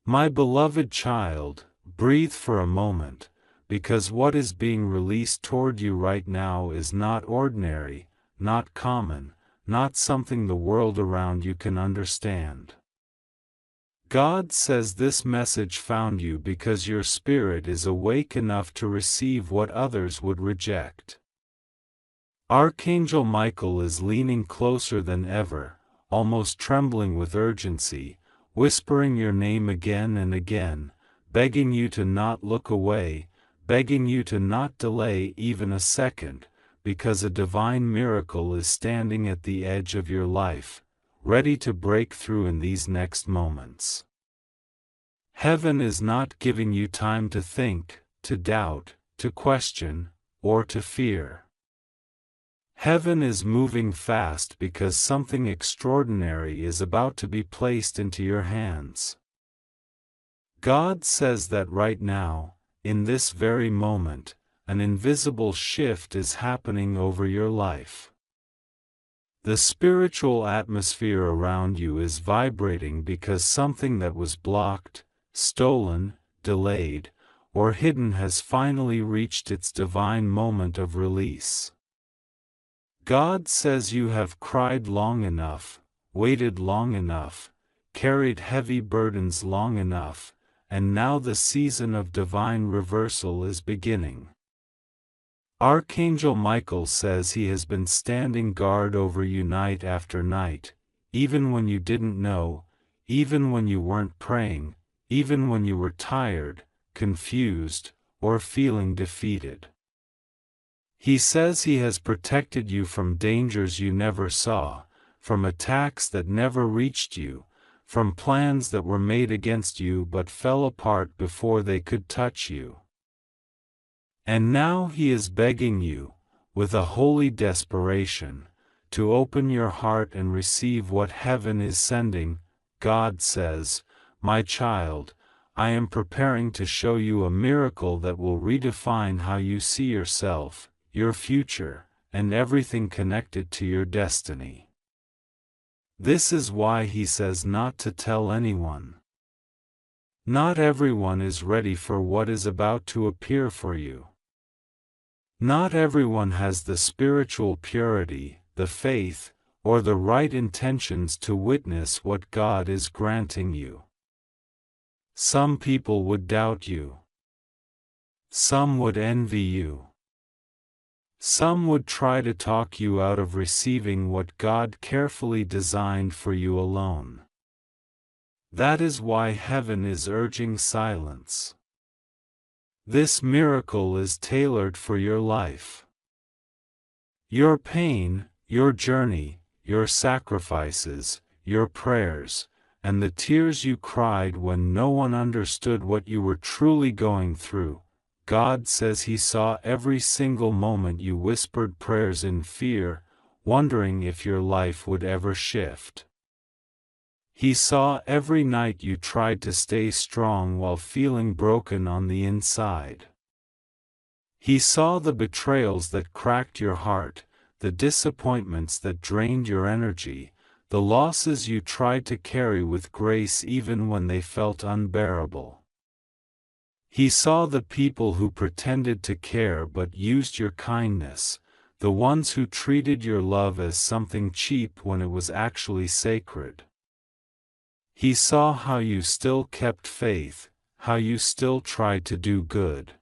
My beloved child, breathe for a moment, because what is being released toward you right now is not ordinary, not common, not something the world around you can understand. God says this message found you because your spirit is awake enough to receive what others would reject. Archangel Michael is leaning closer than ever, almost trembling with urgency, whispering your name again and again, begging you to not look away, begging you to not delay even a second, because a divine miracle is standing at the edge of your life, ready to break through in these next moments. Heaven is not giving you time to think, to doubt, to question, or to fear. Heaven is moving fast because something extraordinary is about to be placed into your hands. God says that right now, in this very moment, an invisible shift is happening over your life. The spiritual atmosphere around you is vibrating because something that was blocked, stolen, delayed, or hidden has finally reached its divine moment of release. God says you have cried long enough, waited long enough, carried heavy burdens long enough, and now the season of divine reversal is beginning. Archangel Michael says he has been standing guard over you night after night, even when you didn't know, even when you weren't praying, even when you were tired, confused, or feeling defeated. He says he has protected you from dangers you never saw, from attacks that never reached you, from plans that were made against you but fell apart before they could touch you. And now he is begging you, with a holy desperation, to open your heart and receive what heaven is sending. God says, "My child, I am preparing to show you a miracle that will redefine how you see yourself, your future, and everything connected to your destiny." This is why he says not to tell anyone. Not everyone is ready for what is about to appear for you. Not everyone has the spiritual purity, the faith, or the right intentions to witness what God is granting you. Some people would doubt you. Some would envy you. Some would try to talk you out of receiving what God carefully designed for you alone. That is why heaven is urging silence. This miracle is tailored for your life. Your pain, your journey, your sacrifices, your prayers, and the tears you cried when no one understood what you were truly going through. God says he saw every single moment you whispered prayers in fear, wondering if your life would ever shift. He saw every night you tried to stay strong while feeling broken on the inside. He saw the betrayals that cracked your heart, the disappointments that drained your energy, the losses you tried to carry with grace even when they felt unbearable. He saw the people who pretended to care but used your kindness, the ones who treated your love as something cheap when it was actually sacred. He saw how you still kept faith, how you still tried to do good.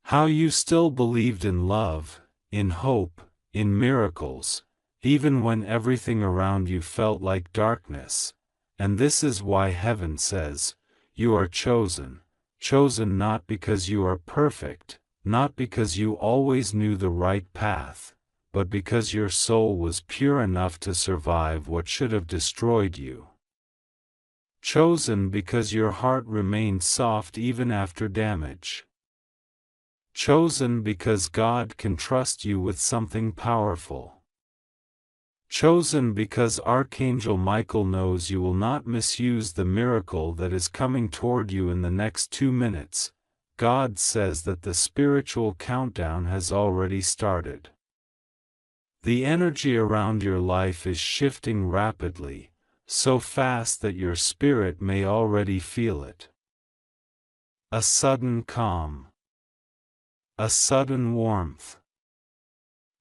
How you still believed in love, in hope, in miracles, even when everything around you felt like darkness. And this is why heaven says, you are chosen, chosen not because you are perfect, not because you always knew the right path, but because your soul was pure enough to survive what should have destroyed you. Chosen because your heart remained soft even after damage. Chosen because God can trust you with something powerful. Chosen because Archangel Michael knows you will not misuse the miracle that is coming toward you in the next 2 minutes. God says that the spiritual countdown has already started. The energy around your life is shifting rapidly, so fast that your spirit may already feel it. A sudden calm. A sudden warmth.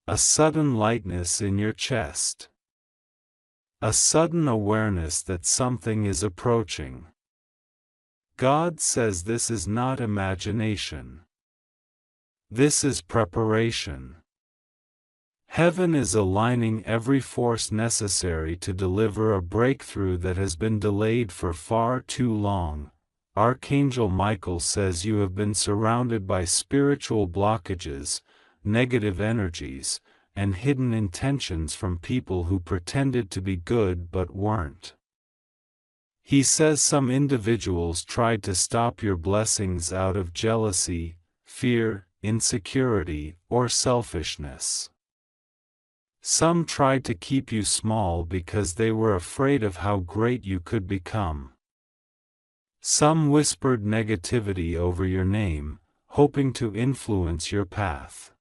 A sudden lightness in your chest. A sudden awareness that something is approaching. God says this is not imagination. This is preparation. Heaven is aligning every force necessary to deliver a breakthrough that has been delayed for far too long. Archangel Michael says you have been surrounded by spiritual blockages, negative energies, and hidden intentions from people who pretended to be good but weren't. He says some individuals tried to stop your blessings out of jealousy, fear, insecurity, or selfishness. Some tried to keep you small because they were afraid of how great you could become. Some whispered negativity over your name, hoping to influence your path.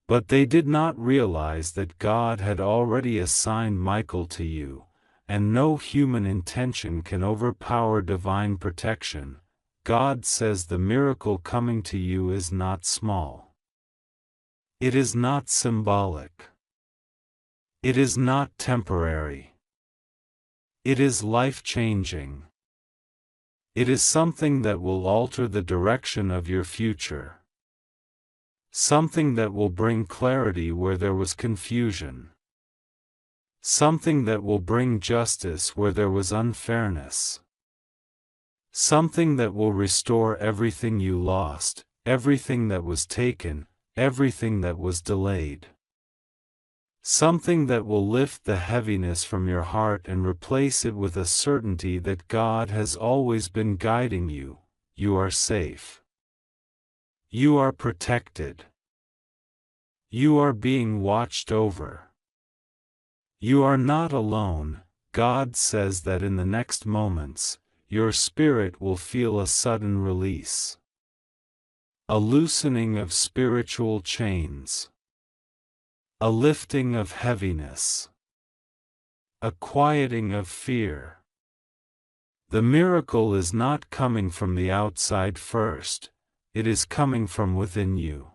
But they did not realize that God had already assigned Michael to you, and no human intention can overpower divine protection. God says the miracle coming to you is not small. It is not symbolic. It is not temporary. It is life-changing. It is something that will alter the direction of your future. Something that will bring clarity where there was confusion. Something that will bring justice where there was unfairness. Something that will restore everything you lost, everything that was taken, everything that was delayed. Something that will lift the heaviness from your heart and replace it with a certainty that God has always been guiding you. You are safe. You are protected. You are being watched over. You are not alone. God says that in the next moments, your spirit will feel a sudden release. A loosening of spiritual chains. A lifting of heaviness. A quieting of fear. The miracle is not coming from the outside first, it is coming from within you.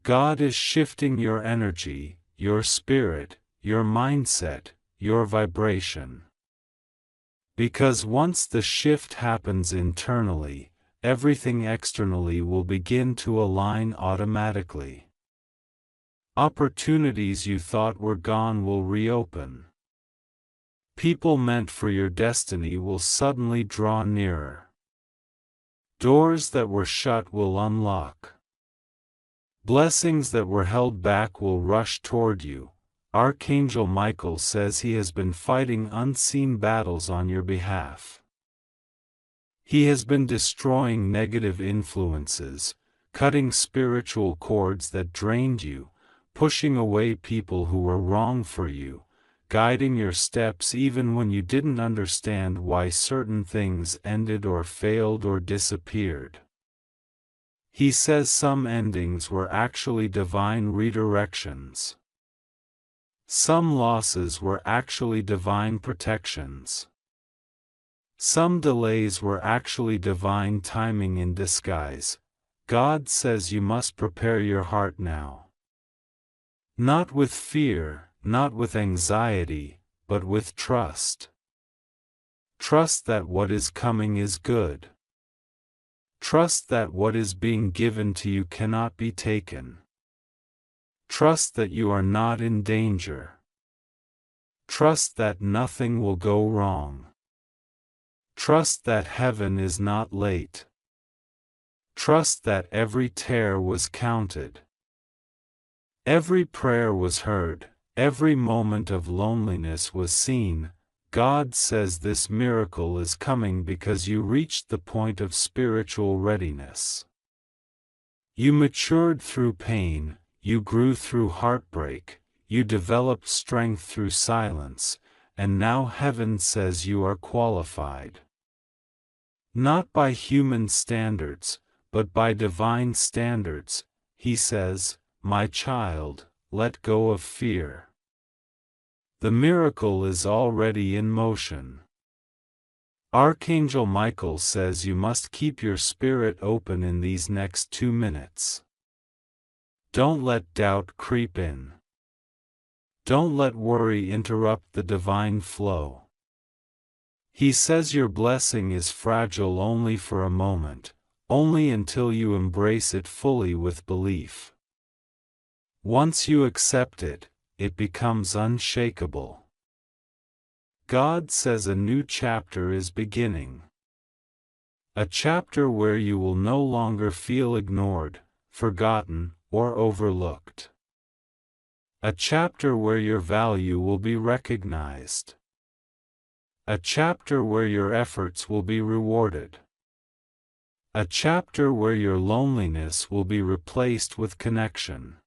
God is shifting your energy, your spirit, your mindset, your vibration. Because once the shift happens internally, everything externally will begin to align automatically. Opportunities you thought were gone will reopen. People meant for your destiny will suddenly draw nearer. Doors that were shut will unlock. Blessings that were held back will rush toward you. Archangel Michael says he has been fighting unseen battles on your behalf. He has been destroying negative influences, cutting spiritual cords that drained you, pushing away people who were wrong for you, guiding your steps even when you didn't understand why certain things ended or failed or disappeared. He says some endings were actually divine redirections. Some losses were actually divine protections. Some delays were actually divine timing in disguise. God says you must prepare your heart now. Not with fear, not with anxiety, but with trust. Trust that what is coming is good. Trust that what is being given to you cannot be taken. Trust that you are not in danger. Trust that nothing will go wrong. Trust that heaven is not late. Trust that every tear was counted. Every prayer was heard, every moment of loneliness was seen. God says this miracle is coming because you reached the point of spiritual readiness. You matured through pain, you grew through heartbreak, you developed strength through silence, and now heaven says you are qualified. Not by human standards, but by divine standards. He says, "My child, let go of fear. The miracle is already in motion. Archangel Michael says you must keep your spirit open in these next 2 minutes. Don't let doubt creep in. Don't let worry interrupt the divine flow. He says your blessing is fragile only for a moment, only until you embrace it fully with belief. Once you accept it, it becomes unshakable. God says a new chapter is beginning. A chapter where you will no longer feel ignored, forgotten, or overlooked. A chapter where your value will be recognized. A chapter where your efforts will be rewarded. A chapter where your loneliness will be replaced with connection.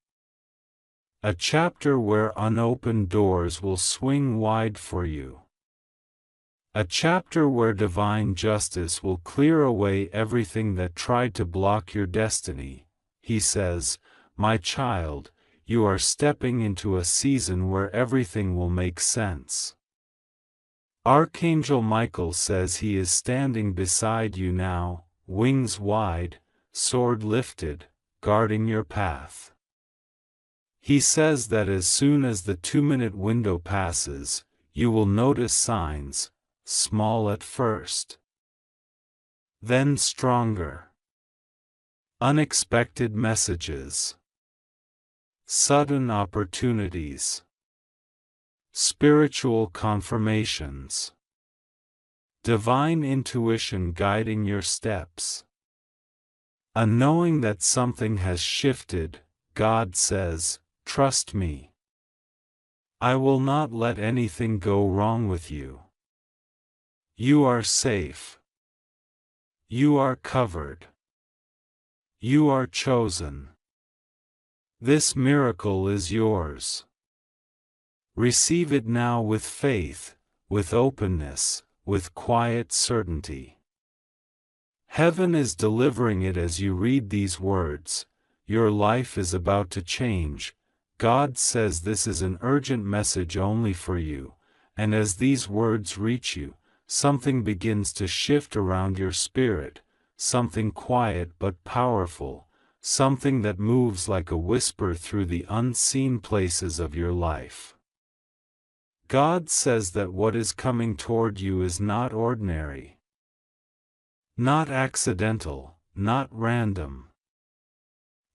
A chapter where unopened doors will swing wide for you. A chapter where divine justice will clear away everything that tried to block your destiny. He says, "My child, you are stepping into a season where everything will make sense." Archangel Michael says he is standing beside you now, wings wide, sword lifted, guarding your path. He says that as soon as the 2-minute window passes, you will notice signs, small at first, then stronger. Unexpected messages, sudden opportunities, spiritual confirmations, divine intuition guiding your steps. A knowing that something has shifted. God says, "Trust me. I will not let anything go wrong with you. You are safe. You are covered. You are chosen. This miracle is yours. Receive it now with faith, with openness, with quiet certainty." Heaven is delivering it as you read these words. Your life is about to change. God says this is an urgent message only for you, and as these words reach you, something begins to shift around your spirit, something quiet but powerful, something that moves like a whisper through the unseen places of your life. God says that what is coming toward you is not ordinary, not accidental, not random.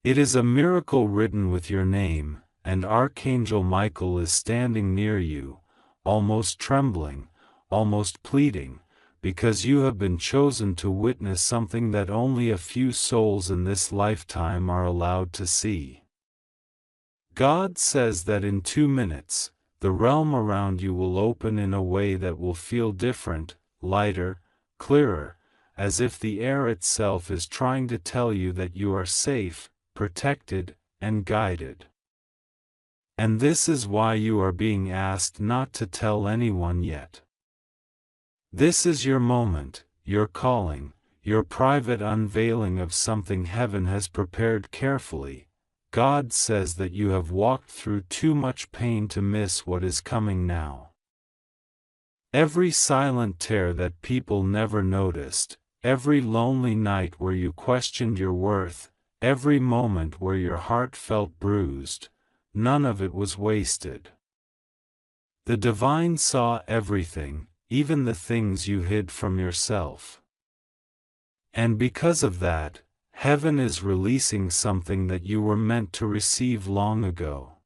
It is a miracle written with your name, and Archangel Michael is standing near you, almost trembling, almost pleading, because you have been chosen to witness something that only a few souls in this lifetime are allowed to see. God says that in 2 minutes, the realm around you will open in a way that will feel different, lighter, clearer, as if the air itself is trying to tell you that you are safe, protected, and guided. And this is why you are being asked not to tell anyone yet. This is your moment, your calling, your private unveiling of something heaven has prepared carefully. God says that you have walked through too much pain to miss what is coming now. Every silent tear that people never noticed, every lonely night where you questioned your worth, every moment where your heart felt bruised, none of it was wasted. The divine saw everything, even the things you hid from yourself. And because of that, heaven is releasing something that you were meant to receive long ago.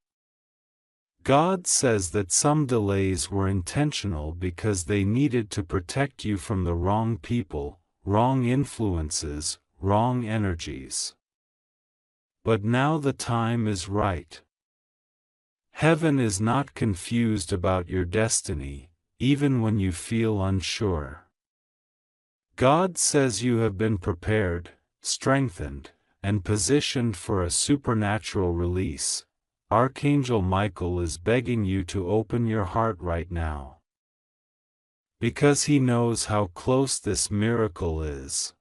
God says that some delays were intentional because they needed to protect you from the wrong people, wrong influences, wrong energies. But now the time is right. Heaven is not confused about your destiny, even when you feel unsure. God says you have been prepared, strengthened, and positioned for a supernatural release. Archangel Michael is begging you to open your heart right now, because he knows how close this miracle is.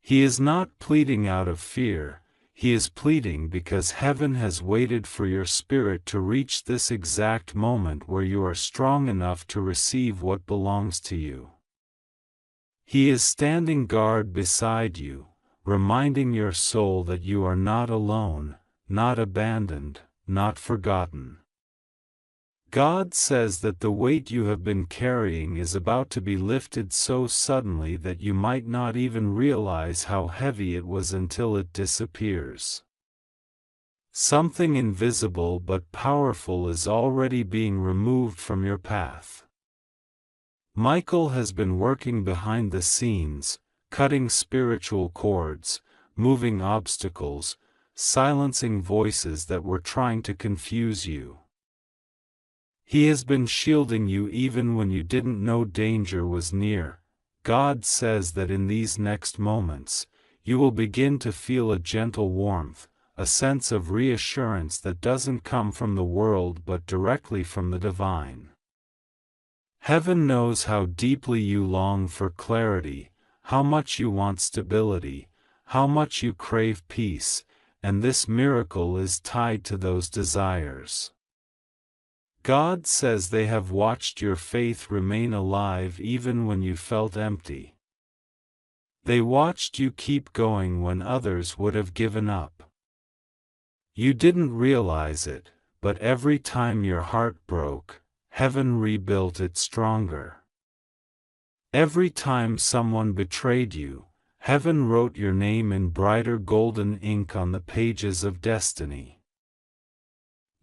He is not pleading out of fear, He is pleading because heaven has waited for your spirit to reach this exact moment where you are strong enough to receive what belongs to you. He is standing guard beside you, reminding your soul that you are not alone, not abandoned, not forgotten. God says that the weight you have been carrying is about to be lifted so suddenly that you might not even realize how heavy it was until it disappears. Something invisible but powerful is already being removed from your path. Michael has been working behind the scenes, cutting spiritual cords, moving obstacles, silencing voices that were trying to confuse you. He has been shielding you even when you didn't know danger was near. God says that in these next moments, you will begin to feel a gentle warmth, a sense of reassurance that doesn't come from the world but directly from the divine. Heaven knows how deeply you long for clarity, how much you want stability, how much you crave peace, and this miracle is tied to those desires. God says they have watched your faith remain alive even when you felt empty. They watched you keep going when others would have given up. You didn't realize it, but every time your heart broke, heaven rebuilt it stronger. Every time someone betrayed you, heaven wrote your name in brighter golden ink on the pages of destiny.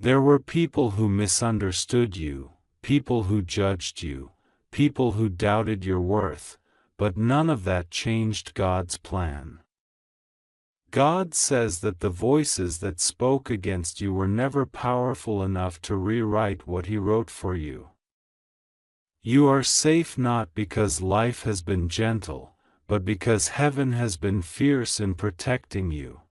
There were people who misunderstood you, people who judged you, people who doubted your worth, but none of that changed God's plan. God says that the voices that spoke against you were never powerful enough to rewrite what He wrote for you. You are safe not because life has been gentle, but because heaven has been fierce in protecting you.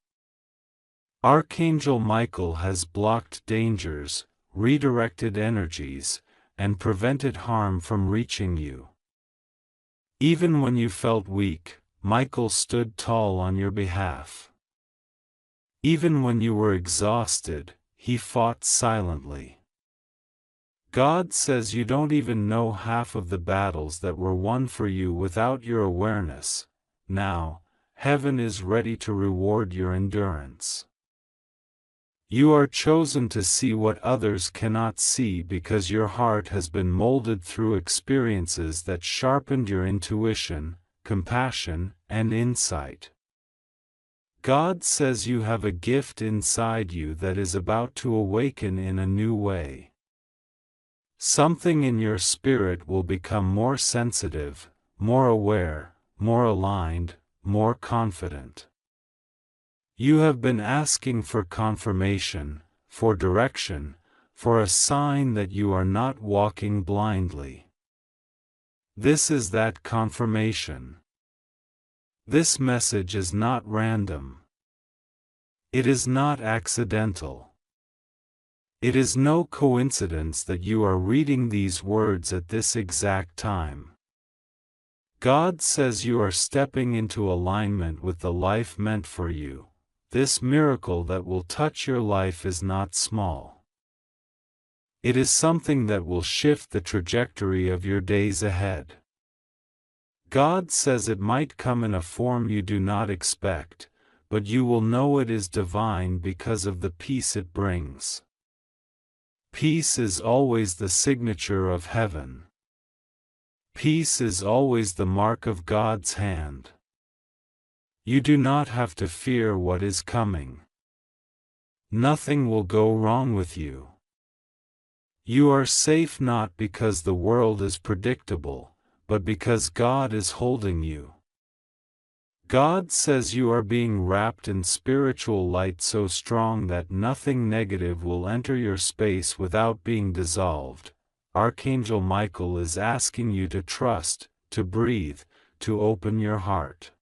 Archangel Michael has blocked dangers, redirected energies, and prevented harm from reaching you. Even when you felt weak, Michael stood tall on your behalf. Even when you were exhausted, he fought silently. God says you don't even know half of the battles that were won for you without your awareness. Now, heaven is ready to reward your endurance. You are chosen to see what others cannot see because your heart has been molded through experiences that sharpened your intuition, compassion, and insight. God says you have a gift inside you that is about to awaken in a new way. Something in your spirit will become more sensitive, more aware, more aligned, more confident. You have been asking for confirmation, for direction, for a sign that you are not walking blindly. This is that confirmation. This message is not random. It is not accidental. It is no coincidence that you are reading these words at this exact time. God says you are stepping into alignment with the life meant for you. This miracle that will touch your life is not small. It is something that will shift the trajectory of your days ahead. God says it might come in a form you do not expect, but you will know it is divine because of the peace it brings. Peace is always the signature of heaven. Peace is always the mark of God's hand. You do not have to fear what is coming. Nothing will go wrong with you. You are safe not because the world is predictable, but because God is holding you. God says you are being wrapped in spiritual light so strong that nothing negative will enter your space without being dissolved. Archangel Michael is asking you to trust, to breathe, to open your heart.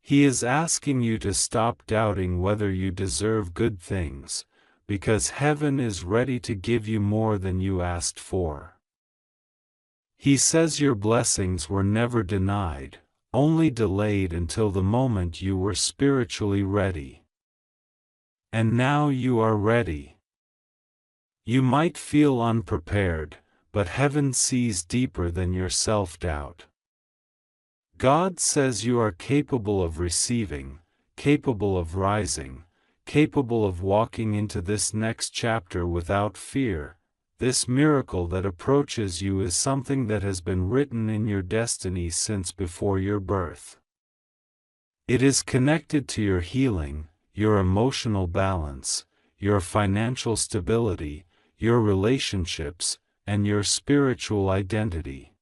He is asking you to stop doubting whether you deserve good things, because heaven is ready to give you more than you asked for. He says your blessings were never denied, only delayed until the moment you were spiritually ready. And now you are ready. You might feel unprepared, but heaven sees deeper than your self-doubt. God says you are capable of receiving, capable of rising, capable of walking into this next chapter without fear. This miracle that approaches you is something that has been written in your destiny since before your birth. It is connected to your healing, your emotional balance, your financial stability, your relationships, and your spiritual identity.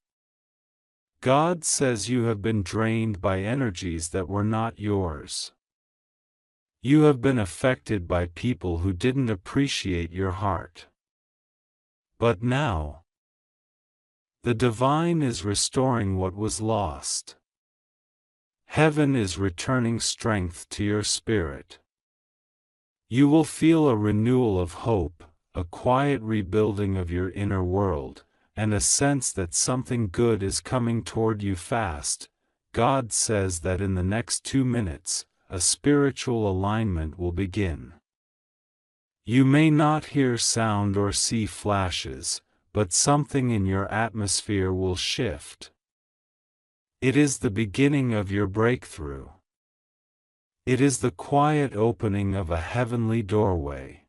God says you have been drained by energies that were not yours. You have been affected by people who didn't appreciate your heart. But now, the divine is restoring what was lost. Heaven is returning strength to your spirit. You will feel a renewal of hope, a quiet rebuilding of your inner world, and a sense that something good is coming toward you fast. God says that in the next 2 minutes, a spiritual alignment will begin. You may not hear sound or see flashes, but something in your atmosphere will shift. It is the beginning of your breakthrough. It is the quiet opening of a heavenly doorway.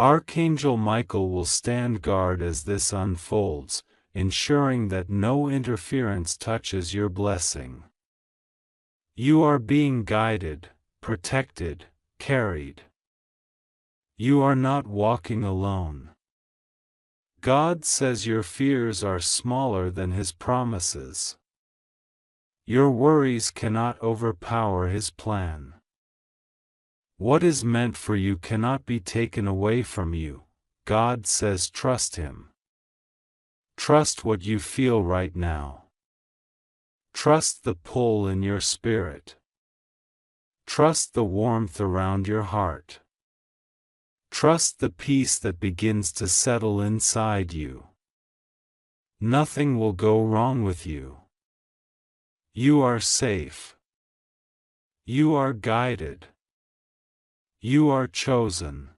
Archangel Michael will stand guard as this unfolds, ensuring that no interference touches your blessing. You are being guided, protected, carried. You are not walking alone. God says your fears are smaller than His promises. Your worries cannot overpower His plan. What is meant for you cannot be taken away from you. God says trust Him. Trust what you feel right now. Trust the pull in your spirit. Trust the warmth around your heart. Trust the peace that begins to settle inside you. Nothing will go wrong with you. You are safe. You are guided. You are chosen.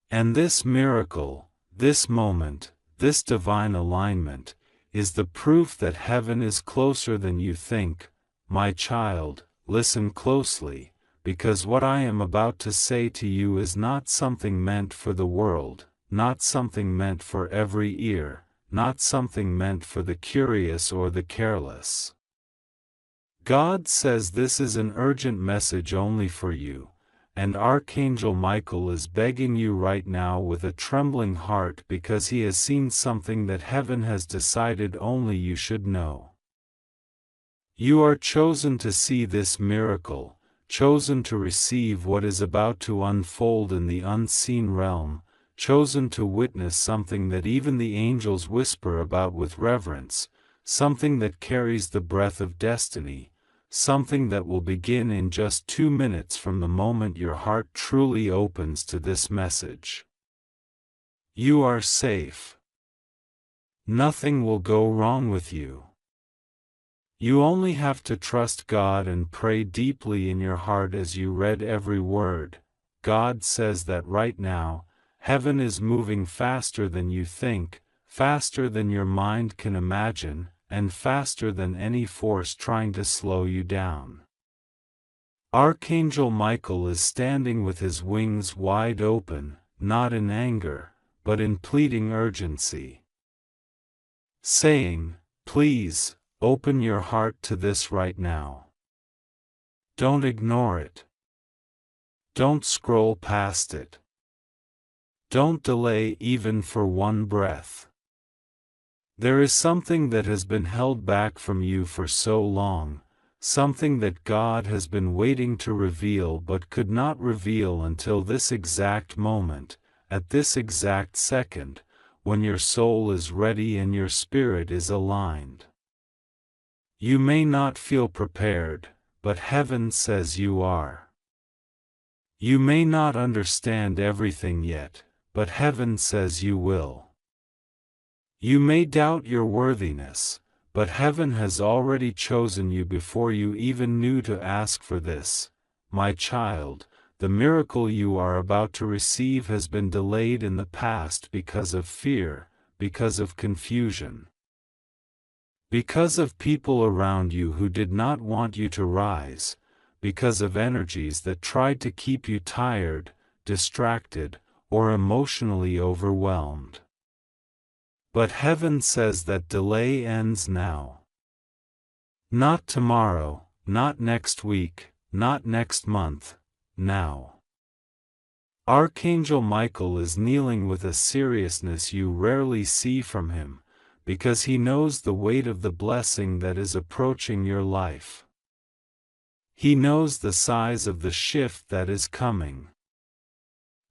And this miracle, this moment, this divine alignment, is the proof that heaven is closer than you think. My child, listen closely, because what I am about to say to you is not something meant for the world, not something meant for every ear, not something meant for the curious or the careless. God says this is an urgent message only for you, and Archangel Michael is begging you right now with a trembling heart because he has seen something that heaven has decided only you should know. You are chosen to see this miracle, chosen to receive what is about to unfold in the unseen realm, chosen to witness something that even the angels whisper about with reverence, something that carries the breath of destiny, something that will begin in just 2 minutes from the moment your heart truly opens to this message. You are safe. Nothing will go wrong with you. You only have to trust God and pray deeply in your heart as you read every word. God says that right now, heaven is moving faster than you think, faster than your mind can imagine, and faster than any force trying to slow you down. Archangel Michael is standing with his wings wide open, not in anger, but in pleading urgency, saying, "Please, open your heart to this right now. Don't ignore it. Don't scroll past it. Don't delay even for one breath. There is something that has been held back from you for so long, something that God has been waiting to reveal but could not reveal until this exact moment, at this exact second, when your soul is ready and your spirit is aligned. You may not feel prepared, but heaven says you are. You may not understand everything yet, but heaven says you will. You may doubt your worthiness, but heaven has already chosen you before you even knew to ask for this. My child, the miracle you are about to receive has been delayed in the past because of fear, because of confusion, because of people around you who did not want you to rise, because of energies that tried to keep you tired, distracted, or emotionally overwhelmed. But heaven says that delay ends now. Not tomorrow, not next week, not next month, now. Archangel Michael is kneeling with a seriousness you rarely see from him, because he knows the weight of the blessing that is approaching your life. He knows the size of the shift that is coming.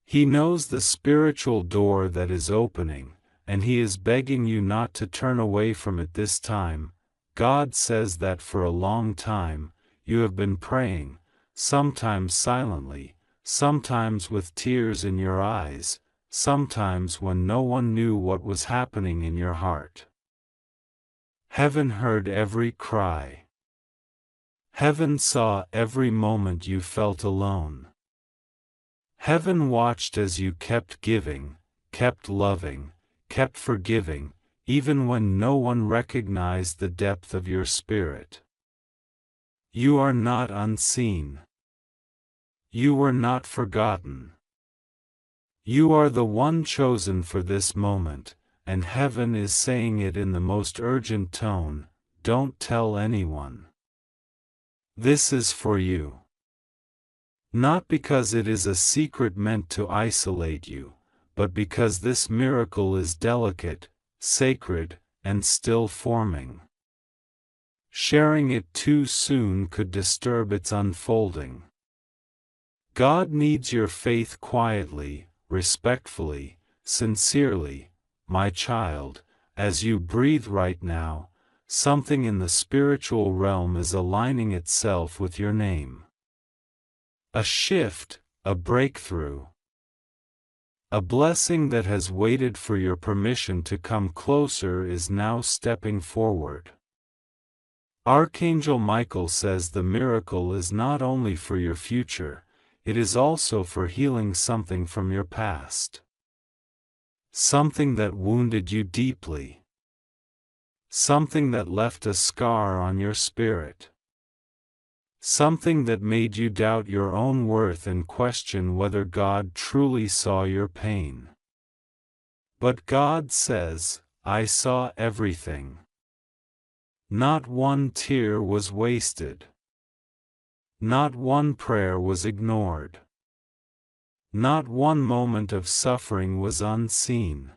He knows the spiritual door that is opening, and he is begging you not to turn away from it this time. God says that for a long time, you have been praying, sometimes silently, sometimes with tears in your eyes, sometimes when no one knew what was happening in your heart. Heaven heard every cry. Heaven saw every moment you felt alone. Heaven watched as you kept giving, kept loving, kept forgiving, even when no one recognized the depth of your spirit. You are not unseen. You were not forgotten. You are the one chosen for this moment, and heaven is saying it in the most urgent tone, don't tell anyone. This is for you. Not because it is a secret meant to isolate you, but because this miracle is delicate, sacred, and still forming. Sharing it too soon could disturb its unfolding. God needs your faith quietly, respectfully, sincerely, my child. As you breathe right now, something in the spiritual realm is aligning itself with your name. A shift, a breakthrough. A blessing that has waited for your permission to come closer is now stepping forward. Archangel Michael says the miracle is not only for your future, it is also for healing something from your past. Something that wounded you deeply. Something that left a scar on your spirit. Something that made you doubt your own worth and question whether God truly saw your pain. But God says, I saw everything. Not one tear was wasted. Not one prayer was ignored. Not one moment of suffering was unseen.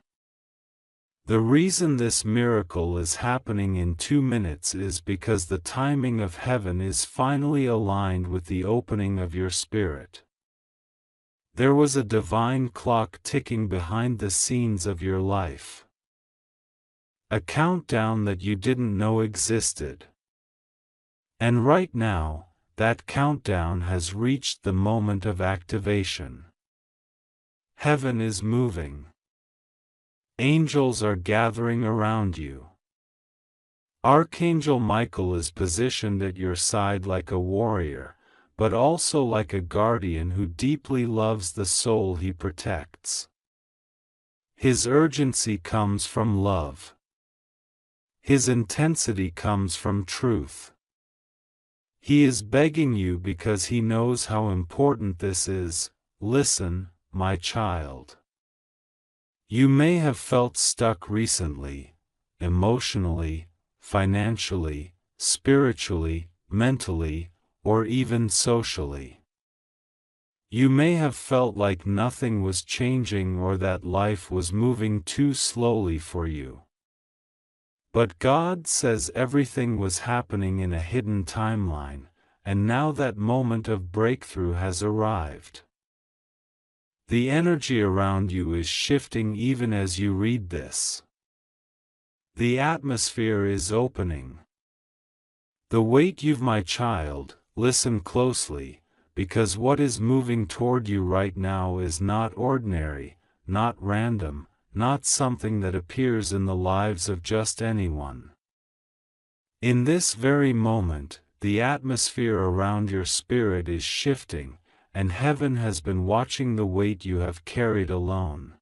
The reason this miracle is happening in 2 minutes is because the timing of heaven is finally aligned with the opening of your spirit. There was a divine clock ticking behind the scenes of your life. A countdown that you didn't know existed. And right now, that countdown has reached the moment of activation. Heaven is moving. Angels are gathering around you. Archangel Michael is positioned at your side like a warrior, but also like a guardian who deeply loves the soul he protects. His urgency comes from love. His intensity comes from truth. He is begging you because he knows how important this is. Listen, my child. You may have felt stuck recently, emotionally, financially, spiritually, mentally, or even socially. You may have felt like nothing was changing or that life was moving too slowly for you. But God says everything was happening in a hidden timeline, and now that moment of breakthrough has arrived. The energy around you is shifting even as you read this. The atmosphere is opening. The weight you've, my child, listen closely, because what is moving toward you right now is not ordinary, not random, not something that appears in the lives of just anyone. In this very moment, the atmosphere around your spirit is shifting, and heaven has been watching the weight you have carried alone.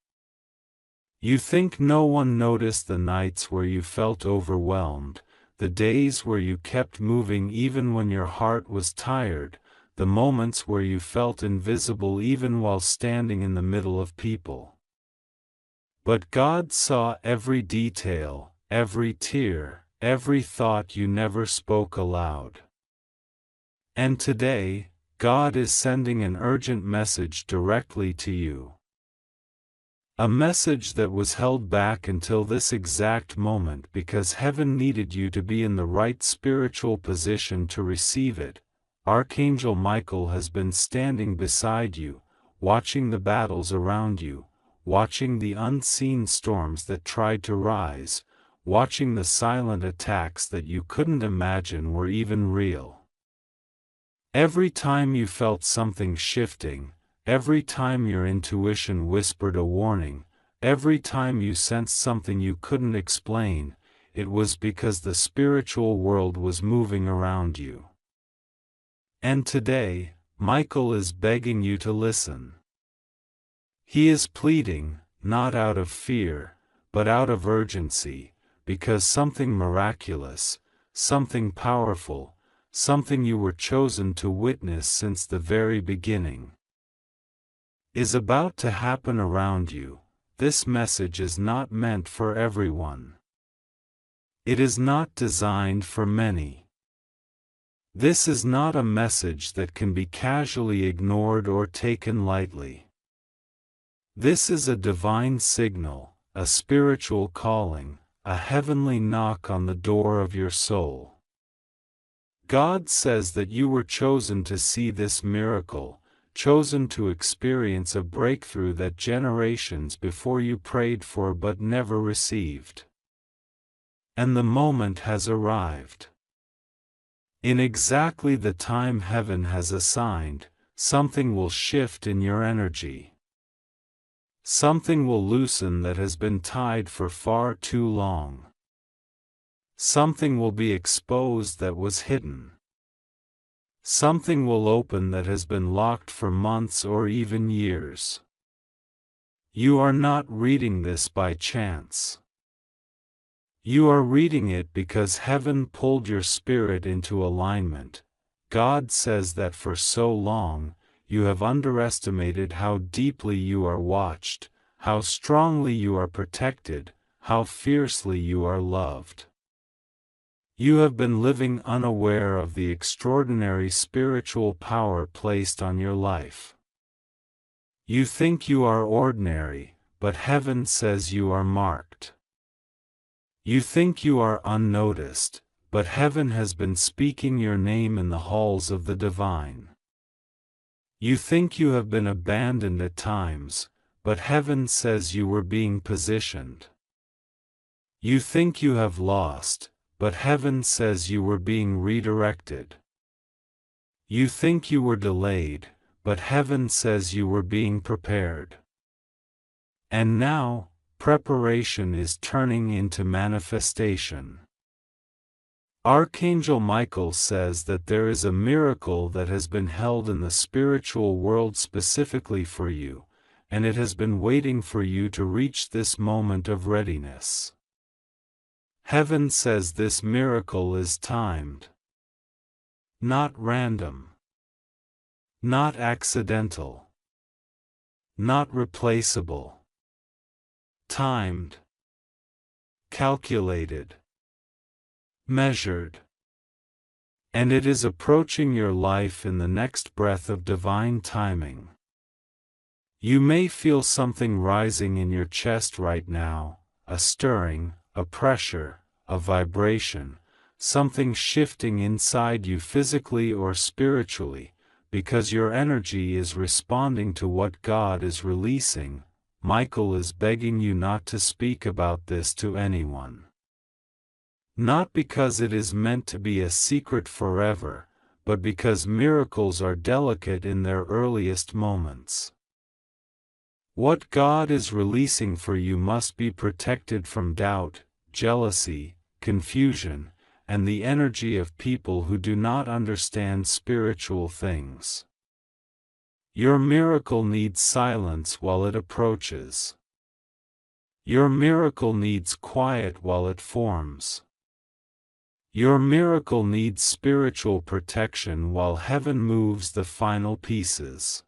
You think no one noticed the nights where you felt overwhelmed, the days where you kept moving even when your heart was tired, the moments where you felt invisible even while standing in the middle of people. But God saw every detail, every tear, every thought you never spoke aloud. And today, God is sending an urgent message directly to you. A message that was held back until this exact moment because heaven needed you to be in the right spiritual position to receive it. Archangel Michael has been standing beside you, watching the battles around you, watching the unseen storms that tried to rise, watching the silent attacks that you couldn't imagine were even real. Every time you felt something shifting, every time your intuition whispered a warning, every time you sensed something you couldn't explain, it was because the spiritual world was moving around you. And today, Michael is begging you to listen. He is pleading, not out of fear, but out of urgency, because something miraculous, something powerful, something you were chosen to witness since the very beginning, is about to happen around you. This message is not meant for everyone. It is not designed for many. This is not a message that can be casually ignored or taken lightly. This is a divine signal, a spiritual calling, a heavenly knock on the door of your soul. God says that you were chosen to see this miracle, chosen to experience a breakthrough that generations before you prayed for but never received. And the moment has arrived. In exactly the time heaven has assigned, something will shift in your energy. Something will loosen that has been tied for far too long. Something will be exposed that was hidden. Something will open that has been locked for months or even years. You are not reading this by chance. You are reading it because heaven pulled your spirit into alignment. God says that for so long, you have underestimated how deeply you are watched, how strongly you are protected, how fiercely you are loved. You have been living unaware of the extraordinary spiritual power placed on your life. You think you are ordinary, but heaven says you are marked. You think you are unnoticed, but heaven has been speaking your name in the halls of the divine. You think you have been abandoned at times, but heaven says you were being positioned. You think you have lost, but heaven says you were being redirected. You think you were delayed, but heaven says you were being prepared. And now, preparation is turning into manifestation. Archangel Michael says that there is a miracle that has been held in the spiritual world specifically for you, and it has been waiting for you to reach this moment of readiness. Heaven says this miracle is timed. Not random. Not accidental. Not replaceable. Timed. Calculated. Measured. And it is approaching your life in the next breath of divine timing. You may feel something rising in your chest right now, a stirring, a pressure, a vibration, something shifting inside you physically or spiritually, because your energy is responding to what God is releasing. Michael is begging you not to speak about this to anyone. Not because it is meant to be a secret forever, but because miracles are delicate in their earliest moments. What God is releasing for you must be protected from doubt, jealousy, confusion, and the energy of people who do not understand spiritual things. Your miracle needs silence while it approaches. Your miracle needs quiet while it forms. Your miracle needs spiritual protection while heaven moves the final pieces.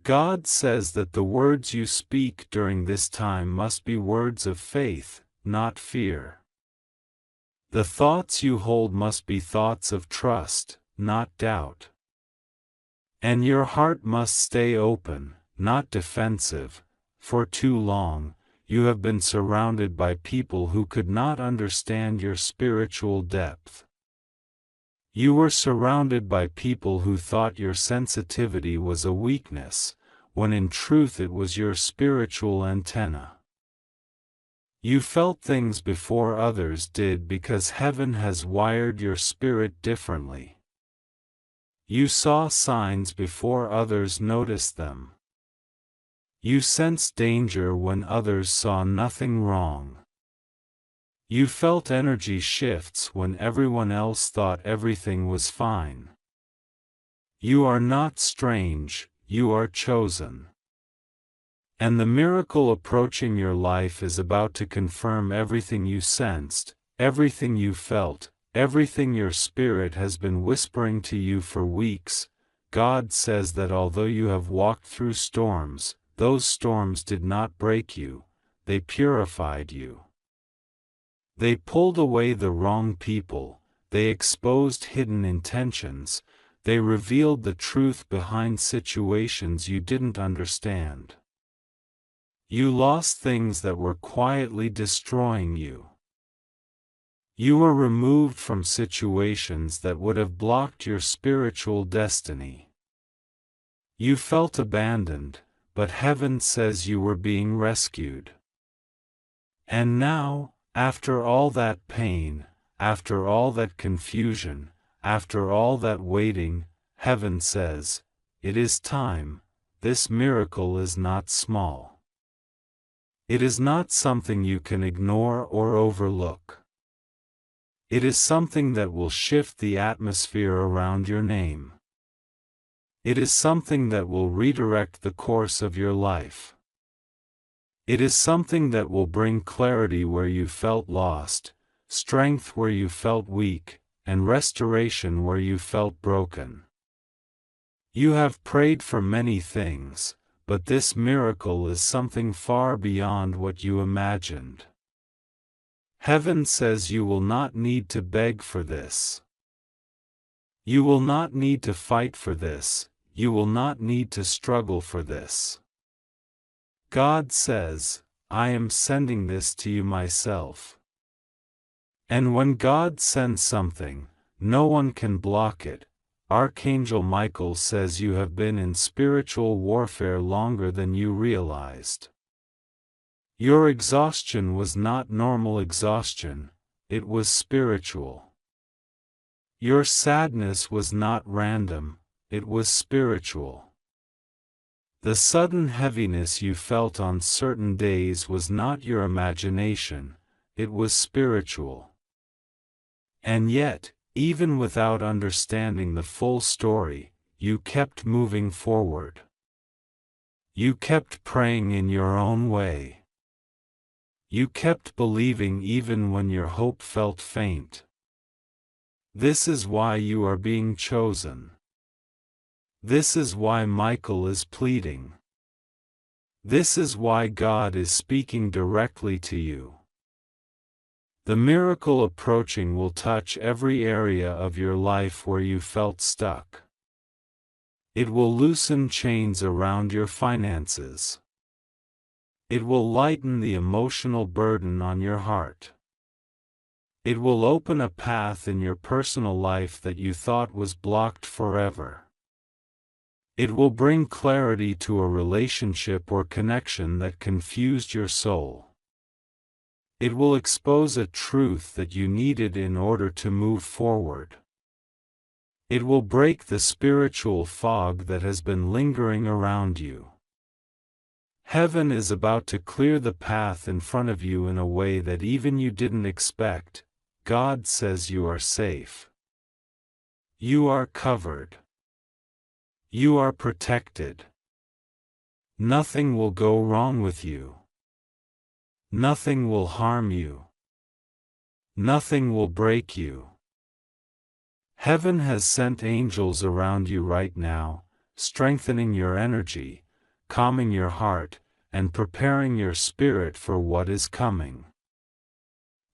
God says that the words you speak during this time must be words of faith, not fear. The thoughts you hold must be thoughts of trust, not doubt. And your heart must stay open, not defensive. For too long, you have been surrounded by people who could not understand your spiritual depth. You were surrounded by people who thought your sensitivity was a weakness, when in truth it was your spiritual antenna. You felt things before others did because heaven has wired your spirit differently. You saw signs before others noticed them. You sensed danger when others saw nothing wrong. You felt energy shifts when everyone else thought everything was fine. You are not strange, you are chosen. And the miracle approaching your life is about to confirm everything you sensed, everything you felt, everything your spirit has been whispering to you for weeks. God says that although you have walked through storms, those storms did not break you, they purified you. They pulled away the wrong people, they exposed hidden intentions, they revealed the truth behind situations you didn't understand. You lost things that were quietly destroying you. You were removed from situations that would have blocked your spiritual destiny. You felt abandoned, but heaven says you were being rescued. And now, after all that pain, after all that confusion, after all that waiting, heaven says, it is time. This miracle is not small. It is not something you can ignore or overlook. It is something that will shift the atmosphere around your name. It is something that will redirect the course of your life. It is something that will bring clarity where you felt lost, strength where you felt weak, and restoration where you felt broken. You have prayed for many things, but this miracle is something far beyond what you imagined. Heaven says you will not need to beg for this. You will not need to fight for this. You will not need to struggle for this. God says, I am sending this to you myself. And when God sends something, no one can block it. Archangel Michael says you have been in spiritual warfare longer than you realized. Your exhaustion was not normal exhaustion, it was spiritual. Your sadness was not random, it was spiritual. The sudden heaviness you felt on certain days was not your imagination, it was spiritual. And yet, even without understanding the full story, you kept moving forward. You kept praying in your own way. You kept believing even when your hope felt faint. This is why you are being chosen. This is why Michael is pleading. This is why God is speaking directly to you. The miracle approaching will touch every area of your life where you felt stuck. It will loosen chains around your finances. It will lighten the emotional burden on your heart. It will open a path in your personal life that you thought was blocked forever. It will bring clarity to a relationship or connection that confused your soul. It will expose a truth that you needed in order to move forward. It will break the spiritual fog that has been lingering around you. Heaven is about to clear the path in front of you in a way that even you didn't expect. God says you are safe. You are covered. You are protected. Nothing will go wrong with you. Nothing will harm you. Nothing will break you. Heaven has sent angels around you right now, strengthening your energy, calming your heart, and preparing your spirit for what is coming.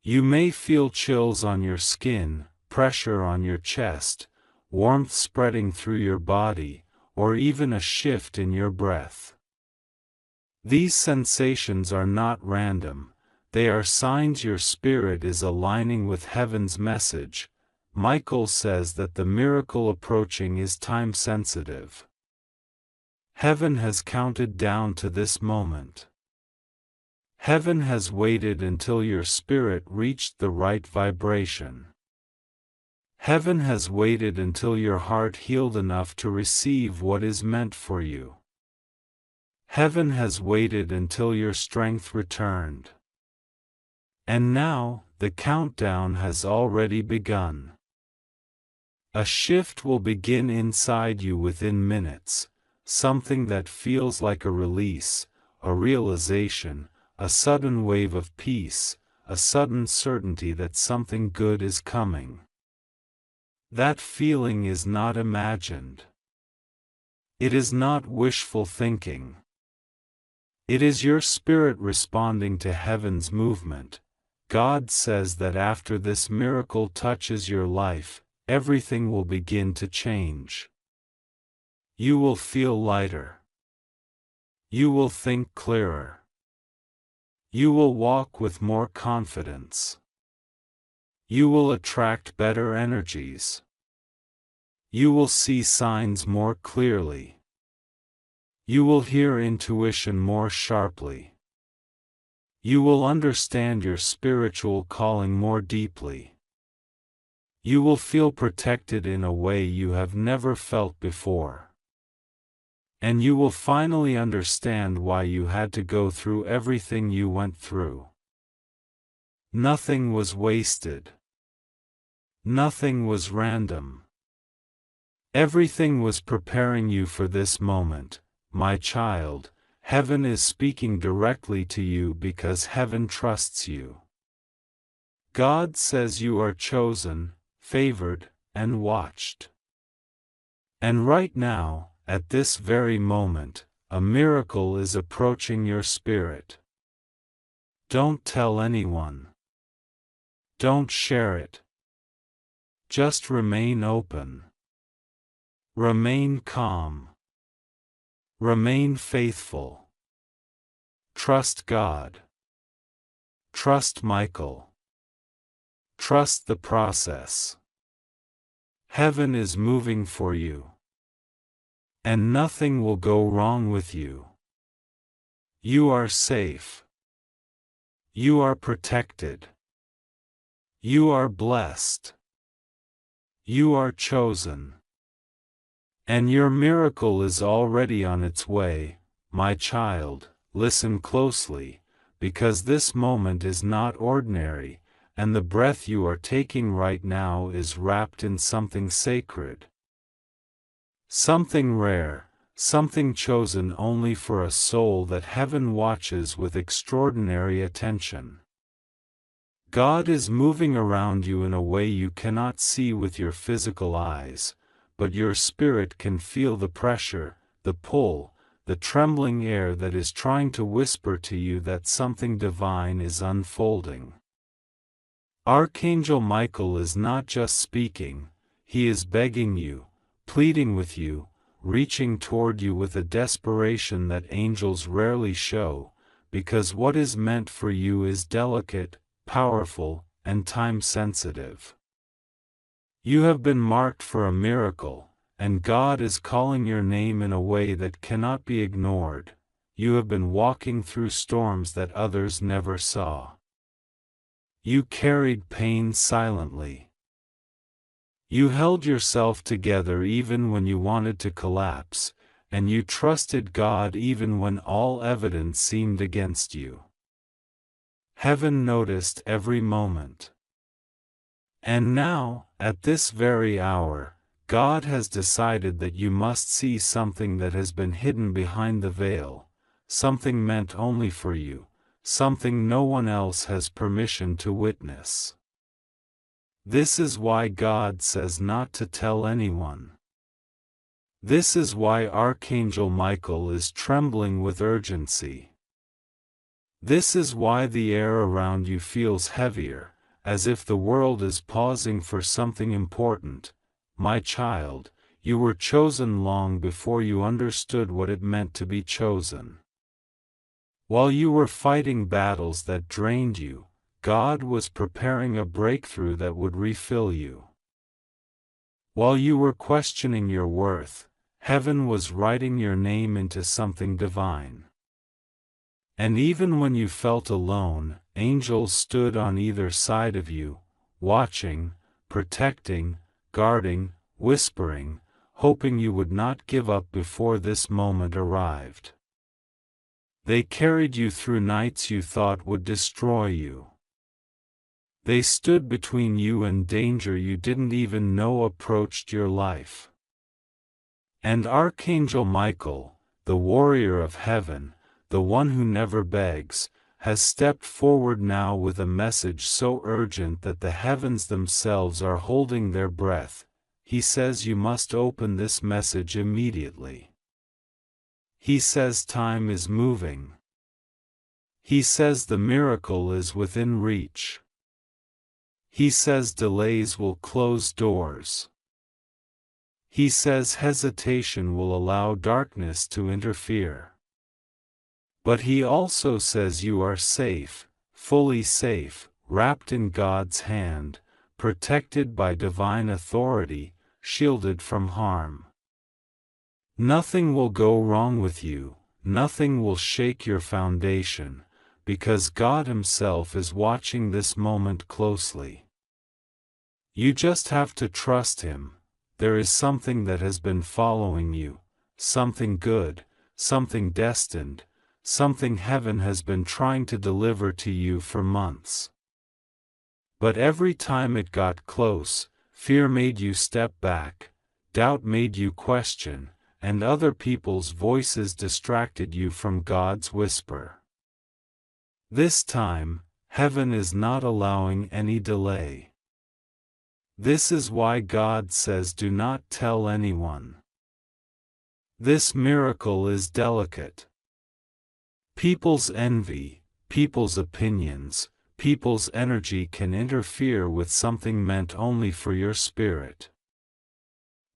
You may feel chills on your skin, pressure on your chest, warmth spreading through your body, or even a shift in your breath. These sensations are not random, they are signs your spirit is aligning with heaven's message. Michael says that the miracle approaching is time-sensitive. Heaven has counted down to this moment. Heaven has waited until your spirit reached the right vibration. Heaven has waited until your heart healed enough to receive what is meant for you. Heaven has waited until your strength returned. And now, the countdown has already begun. A shift will begin inside you within minutes, something that feels like a release, a realization, a sudden wave of peace, a sudden certainty that something good is coming. That feeling is not imagined. It is not wishful thinking. It is your spirit responding to heaven's movement. God says that after this miracle touches your life, everything will begin to change. You will feel lighter. You will think clearer. You will walk with more confidence. You will attract better energies. You will see signs more clearly. You will hear intuition more sharply. You will understand your spiritual calling more deeply. You will feel protected in a way you have never felt before. And you will finally understand why you had to go through everything you went through. Nothing was wasted. Nothing was random. Everything was preparing you for this moment, my child. Heaven is speaking directly to you because heaven trusts you. God says you are chosen, favored, and watched. And right now, at this very moment, a miracle is approaching your spirit. Don't tell anyone. Don't share it. Just remain open. Remain calm. Remain faithful. Trust God. Trust Michael. Trust the process. Heaven is moving for you. And nothing will go wrong with you. You are safe. You are protected. You are blessed. You are chosen. And your miracle is already on its way, my child. Listen closely, because this moment is not ordinary, and the breath you are taking right now is wrapped in something sacred. Something rare, something chosen only for a soul that heaven watches with extraordinary attention. God is moving around you in a way you cannot see with your physical eyes, but your spirit can feel the pressure, the pull, the trembling air that is trying to whisper to you that something divine is unfolding. Archangel Michael is not just speaking, he is begging you, pleading with you, reaching toward you with a desperation that angels rarely show, because what is meant for you is delicate, powerful, and time-sensitive. You have been marked for a miracle, and God is calling your name in a way that cannot be ignored. You have been walking through storms that others never saw. You carried pain silently. You held yourself together even when you wanted to collapse, and you trusted God even when all evidence seemed against you. Heaven noticed every moment. And now, at this very hour, God has decided that you must see something that has been hidden behind the veil, something meant only for you, something no one else has permission to witness. This is why God says not to tell anyone. This is why Archangel Michael is trembling with urgency. This is why the air around you feels heavier, as if the world is pausing for something important. My child, you were chosen long before you understood what it meant to be chosen. While you were fighting battles that drained you, God was preparing a breakthrough that would refill you. While you were questioning your worth, heaven was writing your name into something divine. And even when you felt alone, angels stood on either side of you, watching, protecting, guarding, whispering, hoping you would not give up before this moment arrived. They carried you through nights you thought would destroy you. They stood between you and danger you didn't even know approached your life. And Archangel Michael, the warrior of heaven, the one who never begs, has stepped forward now with a message so urgent that the heavens themselves are holding their breath. He says you must open this message immediately. He says time is moving. He says the miracle is within reach. He says delays will close doors. He says hesitation will allow darkness to interfere. But he also says you are safe, fully safe, wrapped in God's hand, protected by divine authority, shielded from harm. Nothing will go wrong with you, nothing will shake your foundation, because God Himself is watching this moment closely. You just have to trust Him. There is something that has been following you, something good, something destined, something heaven has been trying to deliver to you for months. But every time it got close, fear made you step back, doubt made you question, and other people's voices distracted you from God's whisper. This time, heaven is not allowing any delay. This is why God says do not tell anyone. This miracle is delicate. People's envy, people's opinions, people's energy can interfere with something meant only for your spirit.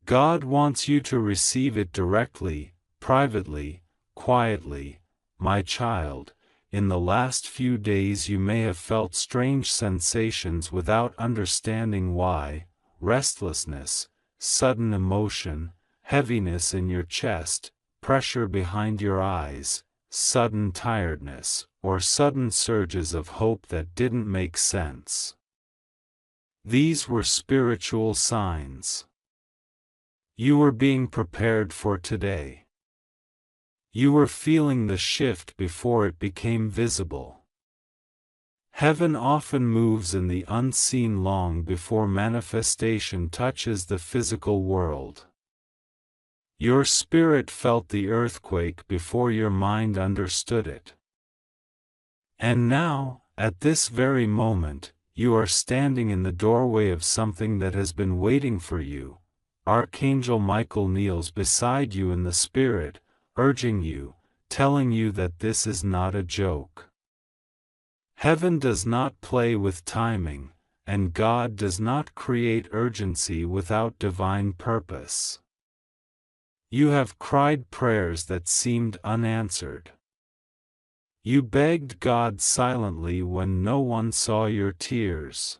God wants you to receive it directly, privately, quietly. My child, in the last few days you may have felt strange sensations without understanding why: restlessness, sudden emotion, heaviness in your chest, pressure behind your eyes, sudden tiredness, or sudden surges of hope that didn't make sense. These were spiritual signs. You were being prepared for today. You were feeling the shift before it became visible. Heaven often moves in the unseen long before manifestation touches the physical world. Your spirit felt the earthquake before your mind understood it. And now, at this very moment, you are standing in the doorway of something that has been waiting for you. Archangel Michael kneels beside you in the spirit, urging you, telling you that this is not a joke. Heaven does not play with timing, and God does not create urgency without divine purpose. You have cried prayers that seemed unanswered. You begged God silently when no one saw your tears.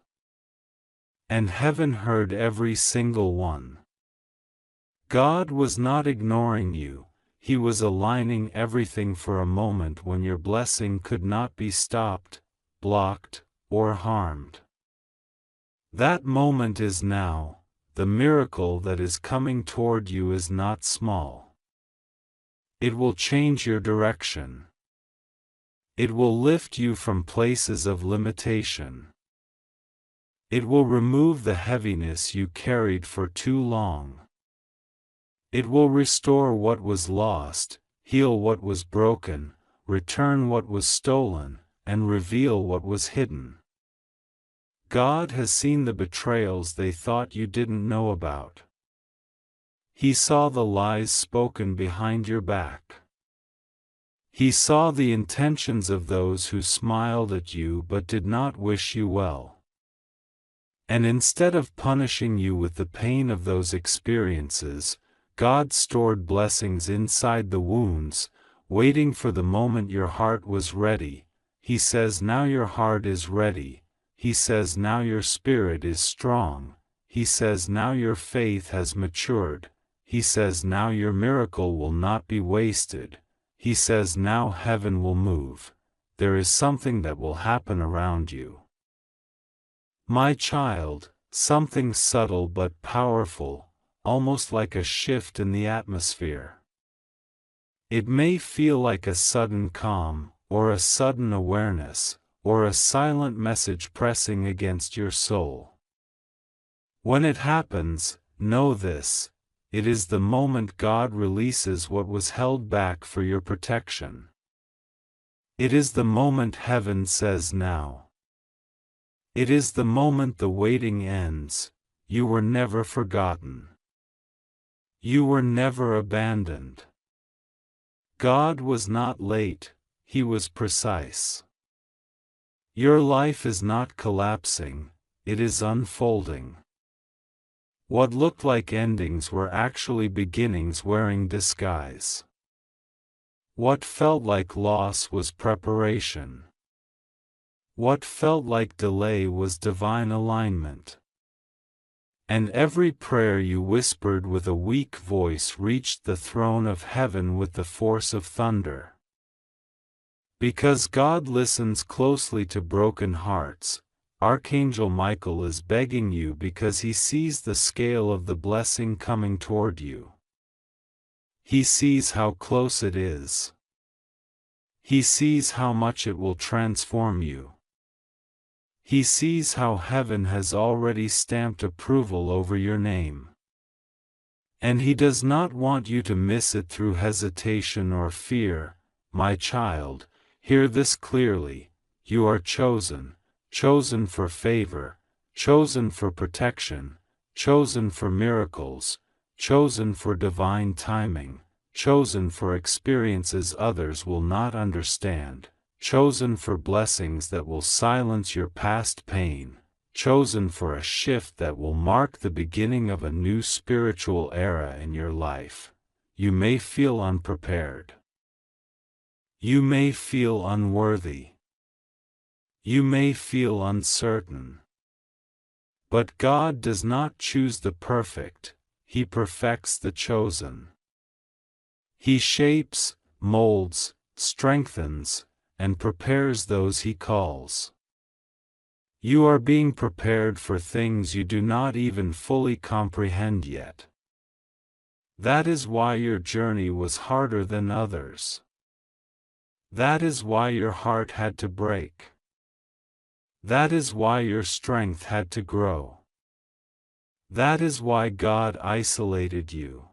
And heaven heard every single one. God was not ignoring you. He was aligning everything for a moment when your blessing could not be stopped, blocked, or harmed. That moment is now. The miracle that is coming toward you is not small. It will change your direction. It will lift you from places of limitation. It will remove the heaviness you carried for too long. It will restore what was lost, heal what was broken, return what was stolen, and reveal what was hidden. God has seen the betrayals they thought you didn't know about. He saw the lies spoken behind your back. He saw the intentions of those who smiled at you but did not wish you well. And instead of punishing you with the pain of those experiences, God stored blessings inside the wounds, waiting for the moment your heart was ready. He says now your heart is ready. He says now your spirit is strong. He says now your faith has matured. He says now your miracle will not be wasted. He says now heaven will move. There is something that will happen around you. My child, something subtle but powerful, almost like a shift in the atmosphere. It may feel like a sudden calm, or a sudden awareness, or a silent message pressing against your soul. When it happens, know this: it is the moment God releases what was held back for your protection. It is the moment heaven says now. It is the moment the waiting ends. You were never forgotten. You were never abandoned. God was not late, He was precise. Your life is not collapsing, it is unfolding. What looked like endings were actually beginnings wearing disguise. What felt like loss was preparation. What felt like delay was divine alignment. And every prayer you whispered with a weak voice reached the throne of heaven with the force of thunder. Because God listens closely to broken hearts, Archangel Michael is begging you because he sees the scale of the blessing coming toward you. He sees how close it is. He sees how much it will transform you. He sees how heaven has already stamped approval over your name. And he does not want you to miss it through hesitation or fear. My child, hear this clearly: you are chosen, chosen for favor, chosen for protection, chosen for miracles, chosen for divine timing, chosen for experiences others will not understand, chosen for blessings that will silence your past pain, chosen for a shift that will mark the beginning of a new spiritual era in your life. You may feel unprepared. You may feel unworthy. You may feel uncertain. But God does not choose the perfect, He perfects the chosen. He shapes, molds, strengthens, and prepares those He calls. You are being prepared for things you do not even fully comprehend yet. That is why your journey was harder than others. That is why your heart had to break. That is why your strength had to grow. That is why God isolated you.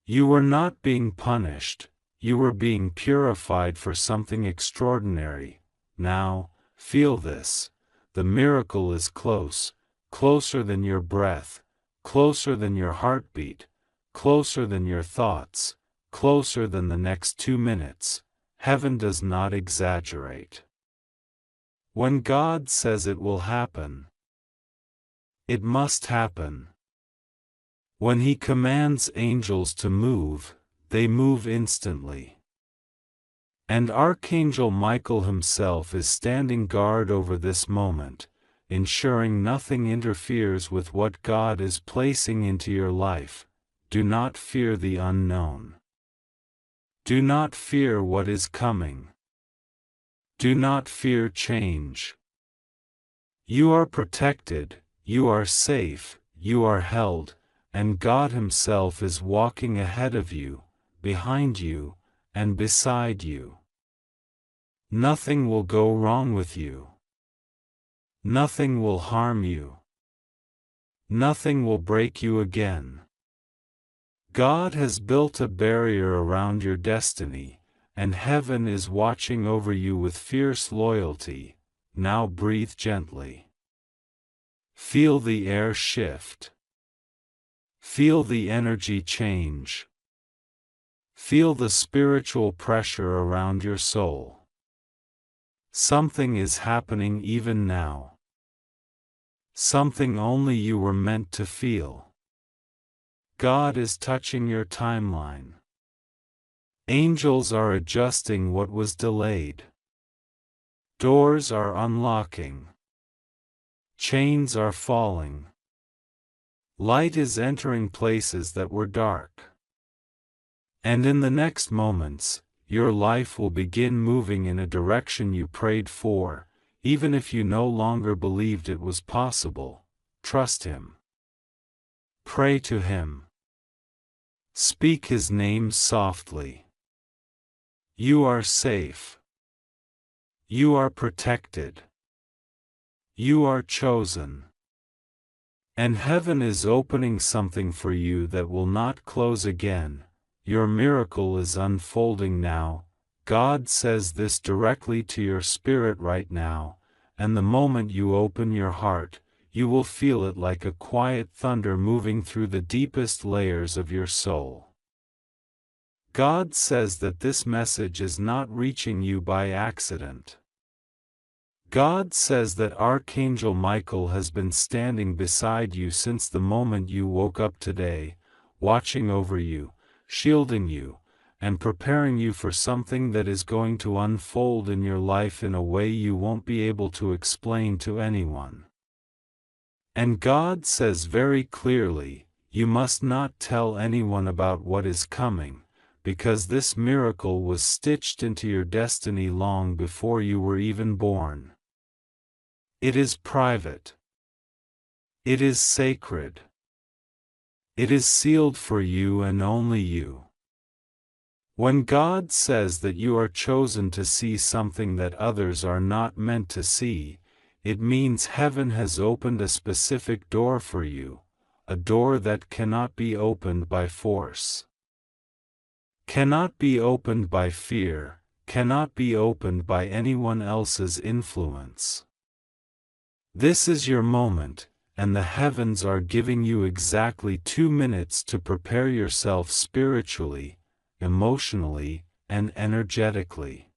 You were not being punished, you were being purified for something extraordinary. Now, feel this: the miracle is close, closer than your breath, closer than your heartbeat, closer than your thoughts, closer than the next 2 minutes. Heaven does not exaggerate. When God says it will happen, it must happen. When He commands angels to move, they move instantly. And Archangel Michael himself is standing guard over this moment, ensuring nothing interferes with what God is placing into your life. Do not fear the unknown. Do not fear what is coming. Do not fear change. You are protected, you are safe, you are held, and God Himself is walking ahead of you, behind you, and beside you. Nothing will go wrong with you. Nothing will harm you. Nothing will break you again. God has built a barrier around your destiny, and heaven is watching over you with fierce loyalty. Now breathe gently. Feel the air shift. Feel the energy change. Feel the spiritual pressure around your soul. Something is happening even now. Something only you were meant to feel. God is touching your timeline. Angels are adjusting what was delayed. Doors are unlocking. Chains are falling. Light is entering places that were dark. And in the next moments, your life will begin moving in a direction you prayed for, even if you no longer believed it was possible. Trust Him. Pray to Him. Speak His name softly. You are safe. You are protected. You are chosen. And heaven is opening something for you that will not close again. Your miracle is unfolding now. God says this directly to your spirit right now, and the moment you open your heart, you will feel it like a quiet thunder moving through the deepest layers of your soul. God says that this message is not reaching you by accident. God says that Archangel Michael has been standing beside you since the moment you woke up today, watching over you, shielding you, and preparing you for something that is going to unfold in your life in a way you won't be able to explain to anyone. And God says very clearly, you must not tell anyone about what is coming, because this miracle was stitched into your destiny long before you were even born. It is private. It is sacred. It is sealed for you and only you. When God says that you are chosen to see something that others are not meant to see, it means heaven has opened a specific door for you, a door that cannot be opened by force. Cannot be opened by fear, cannot be opened by anyone else's influence. This is your moment, and the heavens are giving you exactly 2 minutes to prepare yourself spiritually, emotionally, and energetically.